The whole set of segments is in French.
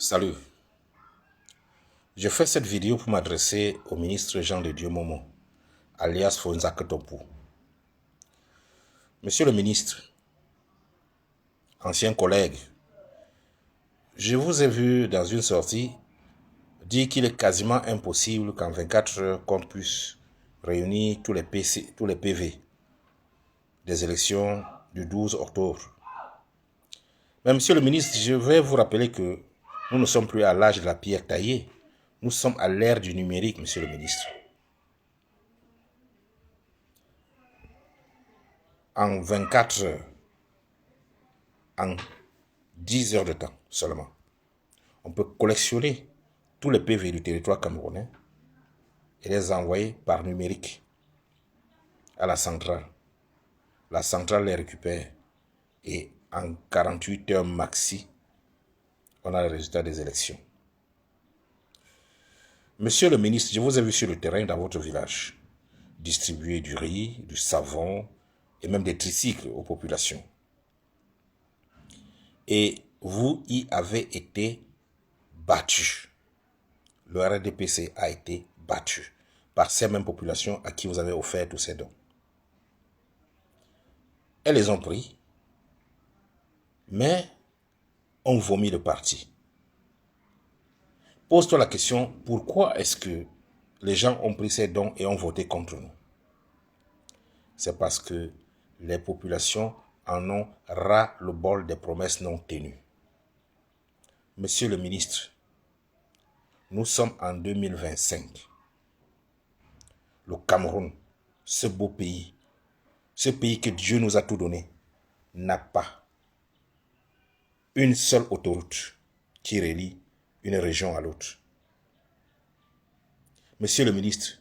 Salut, je fais cette vidéo pour m'adresser au ministre Jean de Dieu Momo, alias Fonzak Topou. Monsieur le ministre, ancien collègue, je vous ai vu dans une sortie dire qu'il est quasiment impossible qu'en 24 heures qu'on puisse réunir tous les PV des élections du 12 octobre. Mais monsieur le ministre, je vais vous rappeler que nous ne sommes plus à l'âge de la pierre taillée. Nous sommes à l'ère du numérique, monsieur le ministre. En 24 heures, en 10 heures de temps seulement, on peut collectionner tous les PV du territoire camerounais et les envoyer par numérique à la centrale. La centrale les récupère et en 48 heures maxi, on a le résultat des élections. Monsieur le ministre, je vous ai vu sur le terrain dans votre village distribuer du riz, du savon et même des tricycles aux populations. Et vous y avez été battu. Le RDPC a été battu par ces mêmes populations à qui vous avez offert tous ces dons. Elles les ont pris, mais on vomit le parti. Pose-toi la question, pourquoi est-ce que les gens ont pris ces dons et ont voté contre nous? C'est parce que les populations en ont ras le bol des promesses non tenues. Monsieur le ministre, nous sommes en 2025. Le Cameroun, ce beau pays, ce pays que Dieu nous a tout donné, n'a pas une seule autoroute qui relie une région à l'autre. Monsieur le ministre,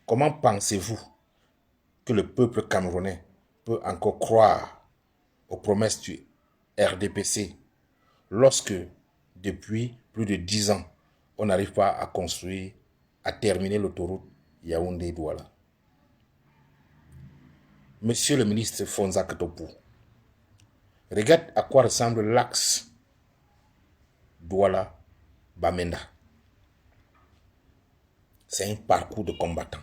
comment pensez-vous que le peuple camerounais peut encore croire aux promesses du RDPC lorsque, depuis plus de 10 ans, on n'arrive pas à construire, à terminer l'autoroute Yaoundé-Douala? Monsieur le ministre Fonzak Topou, regarde à quoi ressemble l'axe Douala-Bamenda. C'est un parcours de combattants.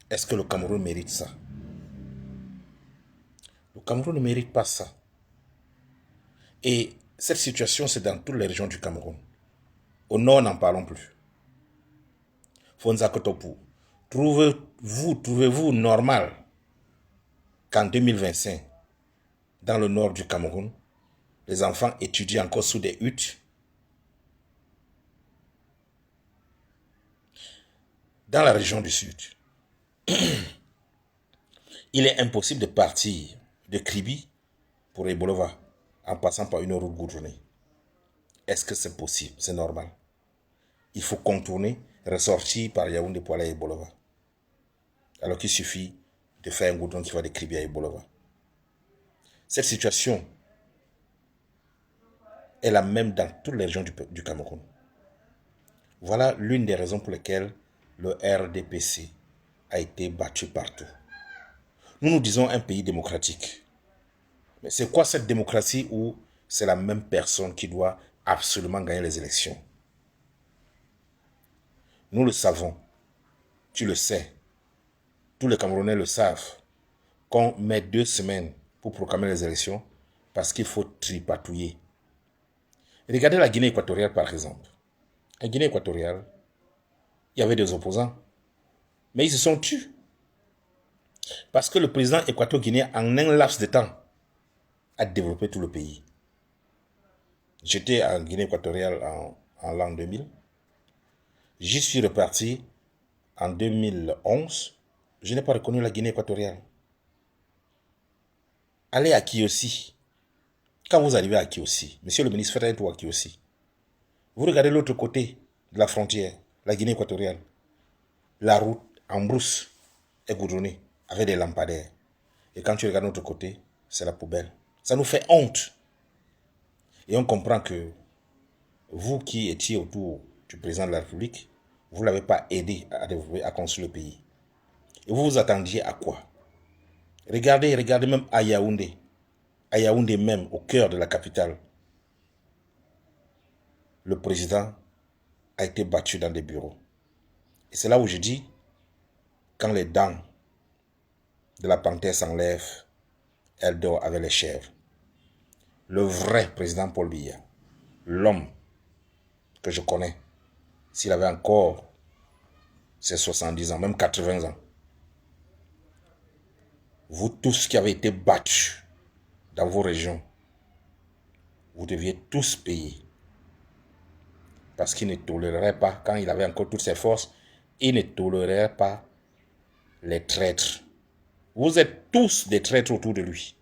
Est-ce que le Cameroun mérite ça? Le Cameroun ne mérite pas ça. Et cette situation, c'est dans toutes les régions du Cameroun. Au nord, n'en parlons plus. Fonzak Topou, trouvez-vous normal qu'en 2025, dans le nord du Cameroun, les enfants étudient encore sous des huttes? Dans la région du sud, il est impossible de partir de Kribi pour Ebolova en passant par une route goudronnée. Est-ce que c'est possible? C'est normal. Il faut contourner, ressortir par Yaoundé pour aller à Ebolova. Alors qu'il suffit de faire un goudron qui va de Kribi à Ebolova. Cette situation est la même dans toutes les régions du Cameroun. Voilà l'une des raisons pour lesquelles le RDPC a été battu partout. Nous nous disons un pays démocratique. Mais c'est quoi cette démocratie où c'est la même personne qui doit absolument gagner les élections? Nous le savons, tu le sais, tous les Camerounais le savent, qu'on met 2 semaines pour proclamer les élections parce qu'il faut tripatouiller. Regardez la Guinée équatoriale par exemple. En Guinée équatoriale, il y avait des opposants, mais ils se sont tus. Parce que le président équato-guinéen, en un laps de temps, a développé tout le pays. J'étais en Guinée équatoriale en l'an 2000. J'y suis reparti en 2011. Je n'ai pas reconnu la Guinée équatoriale. Allez à Kiossi. Quand vous arrivez à Kiossi, monsieur le ministre, faites un tour à Kiossi. Vous regardez l'autre côté de la frontière, la Guinée équatoriale. La route en brousse est goudronnée avec des lampadaires. Et quand tu regardes l'autre côté, c'est la poubelle. Ça nous fait honte. Et on comprend que vous qui étiez autour du président de la République, vous ne l'avez pas aidé à développer, à construire le pays. Et vous vous attendiez à quoi? Regardez même à Yaoundé même, au cœur de la capitale. le président a été battu dans des bureaux. Et c'est là où je dis, quand les dents de la panthère s'enlèvent, elle dort avec les chèvres. Le vrai président Paul Biya, l'homme que je connais, s'il avait encore ses 70 ans, même 80 ans, vous tous qui avez été battus dans vos régions, vous deviez tous payer. Parce qu'il ne tolérerait pas, quand il avait encore toutes ses forces, il ne tolérerait pas les traîtres. Vous êtes tous des traîtres autour de lui.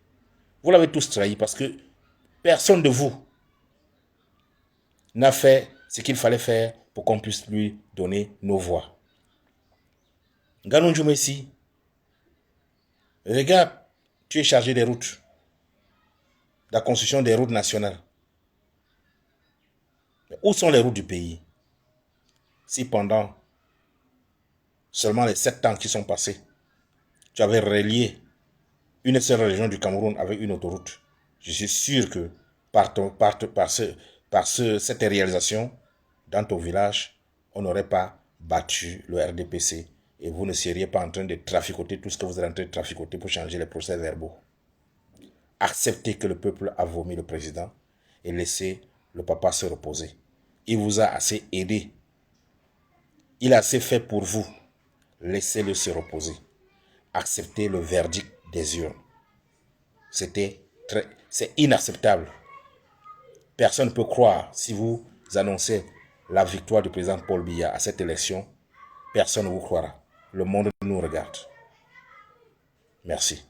Vous l'avez tous trahi parce que personne de vous n'a fait ce qu'il fallait faire pour qu'on puisse lui donner nos voix. Ganon Djoumessi, regarde, tu es chargé des routes, de la construction des routes nationales. Mais où sont les routes du pays? Si pendant seulement les 7 ans qui sont passés, tu avais relié une seule région du Cameroun avec une autoroute, je suis sûr que cette réalisation, dans ton village, on n'aurait pas battu le RDPC et vous ne seriez pas en train de traficoter tout ce que vous êtes en train de traficoter pour changer les procès verbaux. Acceptez que le peuple a vomi le président et laissez le papa se reposer. Il vous a assez aidé. Il a assez fait pour vous. Laissez-le se reposer. Acceptez le verdict des urnes. C'est inacceptable. Personne ne peut croire, si vous annoncez la victoire du président Paul Biya à cette élection, personne ne vous croira. Le monde nous regarde. Merci.